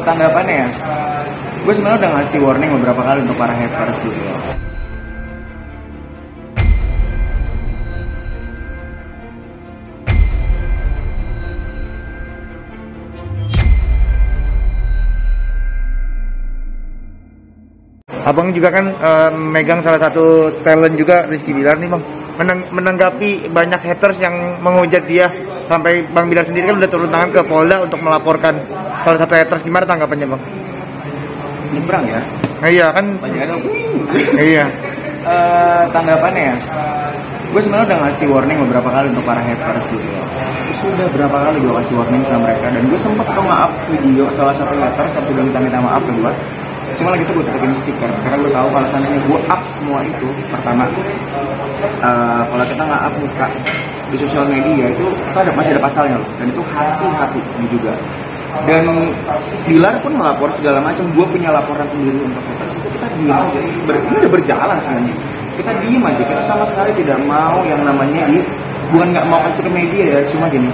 Tanggapannya ya, gue sebenarnya udah ngasih warning beberapa kali untuk para haters gitu ya. Abang juga kan megang salah satu talent juga, Rizky Bilar nih bang. Menanggapi banyak haters yang menghujat dia, sampai Bang Bilar sendiri kan udah turun tangan ke Polda untuk melaporkan salah satu haters. Gimana tanggapannya bang? Nyebrang ya? Nah, iya kan? Iya. Tanggapannya ya, gue sebenarnya udah ngasih warning beberapa kali untuk para haters gitu ya. Sudah berapa kali gue kasih warning sama mereka, dan gue sempet maaf video salah satu haters yang sudah minta maaf ke gue. Cuma lagi itu gue teketin stiker, karena gue tahu kalau seandainya gue up semua itu, pertama kalau kita nggak up muka di sosial media itu kita masih ada pasalnya loh, dan itu hati-hati juga. Dan Bilar pun melapor segala macam, gue punya laporan sendiri untuk haters itu, kita diem aja. Ini udah berjalan sebenarnya, kita diem aja, kita sama sekali tidak mau yang namanya bukan nggak mau kasih ke media ya, cuma gini,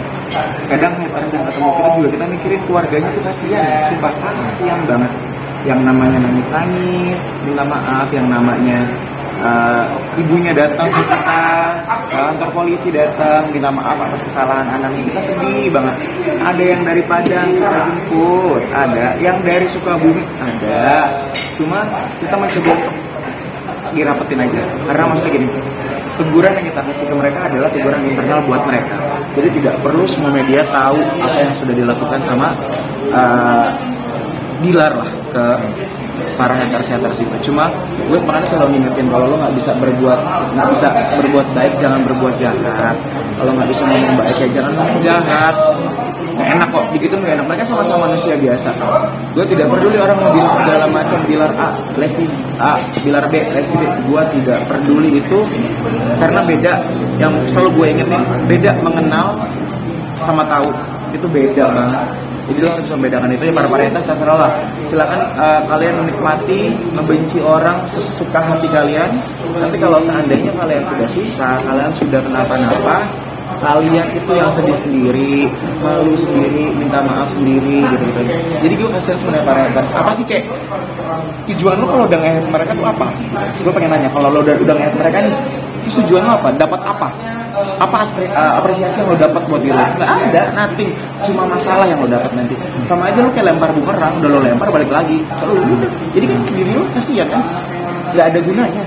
kadang haters yang ketemu kita juga kita mikirin keluarganya tuh kasihan, sumpah kasihan banget. Yang namanya nangis-nangis, minta maaf, yang namanya ibunya datang ke kita, kantor polisi datang, minta maaf atas kesalahan anaknya, kita sedih banget. Ada yang dari Padang kita jemput, ada yang dari Sukabumi, ada. Cuma kita mencoba untuk dirapetin aja, karena maksudnya gini, teguran yang kita kasih ke mereka adalah teguran internal buat mereka. Jadi tidak perlu semua media tahu apa yang sudah dilakukan sama Bilar lah ke para haters itu. Cuma gue makanya selalu ngingetin, kalau lo nggak bisa berbuat baik, jangan berbuat jahat. Kalau nggak bisa ngomong baik ya jangan ngomong jahat. Nggak enak kok, begitu nggak enak. Mereka sama-sama manusia biasa. Gue tidak peduli orang mau bilang segala macam, Bilar A, Lesti A, Bilar B, Lesti B. Gue tidak peduli itu, karena beda. Yang selalu gue ingetin, beda mengenal sama tahu, itu beda banget. Jadi lo harus membedakan itu ya. Para haters terserah lah. Silakan kalian menikmati, membenci orang sesuka hati kalian. Nanti kalau seandainya kalian sudah susah, kalian sudah kenapa-napa, kalian itu yang sedih sendiri, malu sendiri, minta maaf sendiri gitu. Jadi gue kasihan sebenarnya para haters. Apa sih kayak tujuan lo kalau udah nge-hate mereka tuh apa? Gue pengen nanya, kalau lo udah nge-hate mereka nih, itu tujuan lo apa? Dapat apa? Apa apresiasi yang lo dapat buat diri lo? Nggak ada, nothing. Cuma masalah yang lo dapat nanti. Sama aja lo kayak lempar bumerang, udah lo lempar balik lagi. Kalau udah, jadi kan diri lo kasihan kan? Nggak ada gunanya.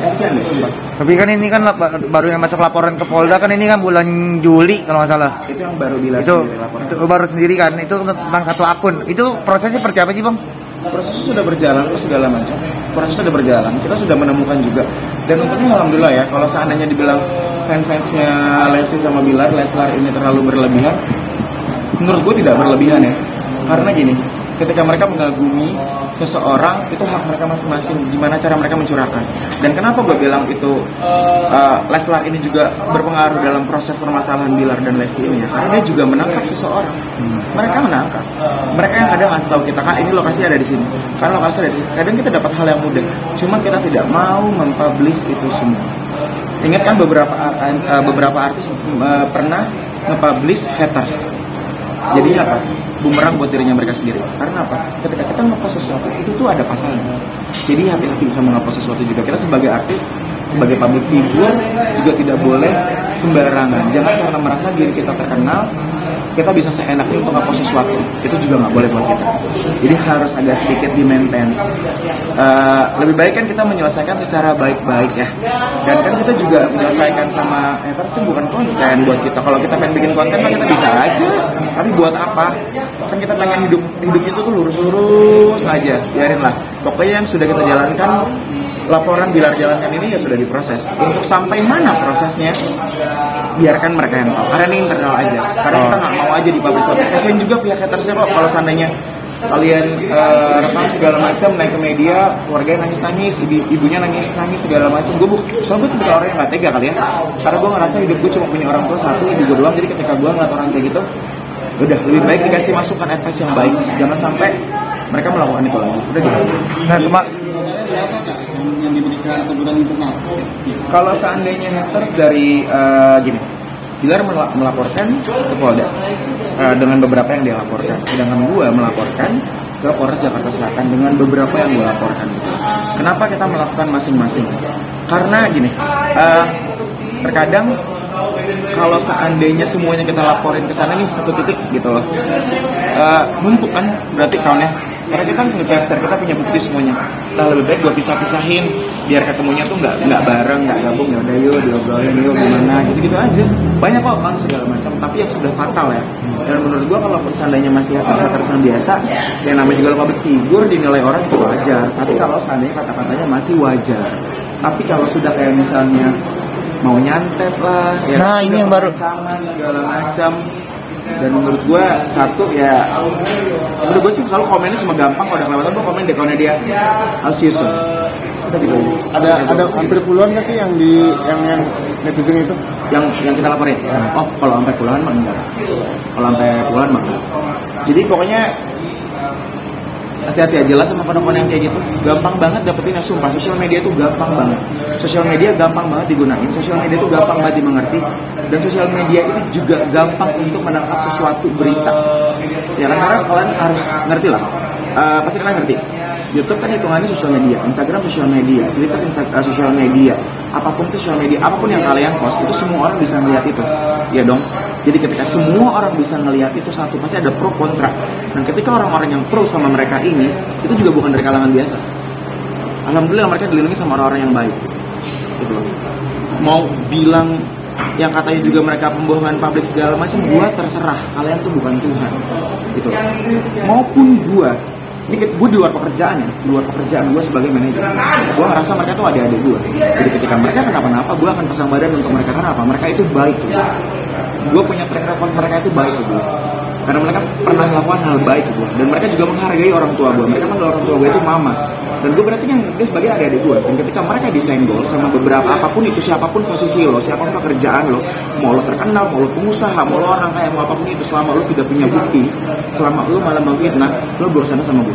Kasihan deh sumpah. Tapi kan ini kan baru yang masuk laporan ke Polda kan, ini kan bulan Juli kalau nggak salah. Itu yang baru Bilar sendiri laporan. Itu baru sendiri kan? Itu tentang satu akun. Itu prosesnya seperti apa sih bang? Prosesnya sudah berjalan kok, segala macam. Prosesnya sudah berjalan, kita sudah menemukan juga. Dan untungnya alhamdulillah ya, kalau seandainya dibilang fansnya Lesti sama Bilar, Leslar ini terlalu berlebihan, menurut gue tidak berlebihan ya. Karena gini, ketika mereka mengagumi seseorang, itu hak mereka masing-masing, gimana cara mereka mencurahkan. Dan kenapa gue bilang itu Leslar ini juga berpengaruh dalam proses permasalahan Bilar dan Lesti ini ya, karena dia juga menangkap seseorang. Mereka menangkap, mereka yang kadang ngasih tahu kita, kan ini lokasi ada di sini, kan lokasi ada di sini. Kadang kita dapat hal yang mudah, cuma kita tidak mau mempublish itu semua. Ingat kan beberapa artis pernah nge-publish haters. Jadinya apa? Bumerang buat dirinya mereka sendiri. Karena apa? Ketika kita nge-post sesuatu, itu tuh ada pasalnya. Jadi hati-hati bisa nge-post sesuatu juga. Kita sebagai artis, sebagai public figure juga tidak boleh sembarangan. Jangan karena merasa diri kita terkenal, kita bisa seenaknya untuk nge-post sesuatu. Itu juga nggak boleh buat kita. Jadi harus agak sedikit di-maintain. Lebih baik kan kita menyelesaikan secara baik-baik ya. Dan kan kita juga menyelesaikan sama haters itu bukan konten buat kita. Kalau kita pengen bikin konten kan kita bisa aja. Tapi buat apa? Kan kita pengen hidup itu tuh lurus-lurus aja. Biarin lah. Pokoknya yang sudah kita jalankan, laporan Bilar jalankan ini ya sudah diproses. Untuk sampai mana prosesnya, biarkan mereka yang tahu. Karena ini internal aja. Karena kita nggak mau aja dipublish. Kasian juga pihak hatersnya kok kalau seandainya kalian rekam segala macam, naik ke media, keluarganya nangis-nangis, ibunya nangis-nangis segala macam. Soalnya gue tuh orang yang nggak tega kali ya. Karena gue ngerasa hidup gue cuma punya orang tua satu, ibu gue doang. Jadi ketika gue ngeliat orang kayak gitu, udah lebih baik dikasih masukan advice yang baik. Jangan sampai mereka melakukan itu lagi. Udah gitu. Nah, yang diberikan teguran internal. Kalau seandainya haters dari gini, Bilar melaporkan ke Polda dengan beberapa yang dia laporkan, sedangkan gue melaporkan ke ke Polres Jakarta Selatan dengan beberapa yang gue laporkan gitu. Kenapa kita melakukan masing-masing? Karena gini, terkadang kalau seandainya semuanya kita laporin ke sana nih satu titik gitu loh, numpuk kan berarti countnya. Karena kita nge-capture, kita punya bukti semuanya. Nah lebih baik gue pisah-pisahin biar ketemunya tuh nggak bareng, nggak gabung. Ya udah yuk diobrolin yuk gimana gitu aja. Banyak kok kan segala macam, tapi yang sudah fatal ya. Dan menurut gue kalau seandainya masih haters-hatersan biasa, yang namanya juga public figure dinilai orang itu wajar. Tapi kalau seandainya kata-katanya masih wajar. Tapi kalau sudah kayak misalnya mau nyantet lah, ya nah ini yang baru ancaman segala macam. Dan menurut gue satu ya, menurut gue sih selalu komennya cuma gampang. Kalau udah kelewatan gue komen deh, dia Alsiusun. Ada hampir puluhan nggak sih yang netizen itu yang kita laporin? Oh kalau sampai puluhan mah enggak. Kalau sampai puluhan mah enggak. Jadi pokoknya hati-hati aja lah sama konten yang kayak gitu. Gampang banget dapetinnya, sumpah. Sosial media itu gampang banget. Sosial media gampang banget digunain. Sosial media itu gampang banget dimengerti. Dan sosial media itu juga gampang untuk menangkap sesuatu berita. Ya kan, karena kalian harus ngerti lah. Pasti kalian ngerti. YouTube kan hitungannya sosial media, Instagram sosial media, Twitter sosial media, apapun itu sosial media, apapun yang kalian post itu semua orang bisa ngeliat itu, ya dong. Jadi ketika semua orang bisa ngeliat itu satu, pasti ada pro kontra. Dan ketika orang-orang yang pro sama mereka ini, itu juga bukan dari kalangan biasa. Alhamdulillah mereka dilindungi sama orang-orang yang baik, gitu loh. Mau bilang yang katanya juga mereka pembohongan publik segala macam, gua terserah. Kalian tuh bukan Tuhan, gitu loh. Maupun gua. Ini gue di luar pekerjaan gue sebagai manajer, gue ngerasa mereka tuh adik-adik gue. Jadi ketika mereka kenapa-napa, gue akan pasang badan untuk mereka. Karena apa? Mereka itu baik gitu. Gue punya track record mereka itu baik gitu. Karena mereka pernah melakukan hal baik gitu. Dan mereka juga menghargai orang tua gue. Mereka manggil orang tua gue itu mama. Dan gue berarti kan dia sebagai adik-adik gue. Dan ketika mereka disenggol sama beberapa apapun itu, siapapun posisi lo, siapapun pekerjaan lo, mau lo terkenal, mau lo pengusaha, mau lo orang kaya, mau apapun itu, selama lo tidak punya bukti, selama lo malah memfitnah, lo berurusan sama gue.